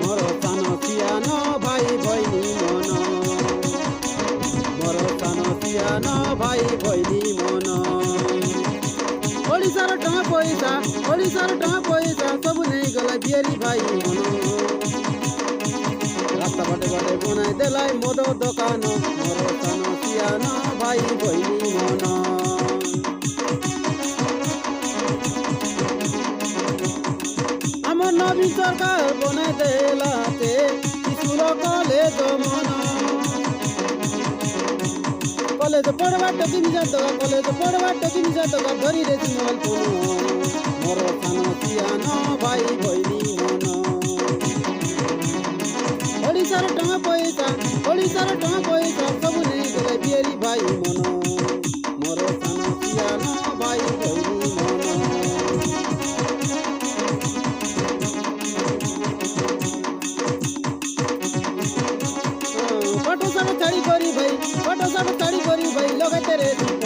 मोर सानो सियानो भाई बहिनी मन मोर सानो सियानो भाई बहिनी मन ओडिशार टଙ୍କା पैसा सब नहीं गला बिहारी भाई मन रास्ता बाटे बाटे बनाई देलाई मद दोकान मोर सानो सियानो भाई बहिनी मन আমার নবী সরকার বনে দেলাতে স্কুল কলেজ মন কলেজ পড়বার টকিনি যাত কলেজ পড়বার টকিনি যাত ধরি রে মোবাইল ফোন মোর সানো সিয়ানো ভাই বইনি মন ওড়িশার টঙ্কা পয়সা সবু নেই গেলে বিয়েরি ভাই মন মোর সানো সিয়ানো ভাই বইনি মন पटो सानो चाड़ी करी भाई लगाते रे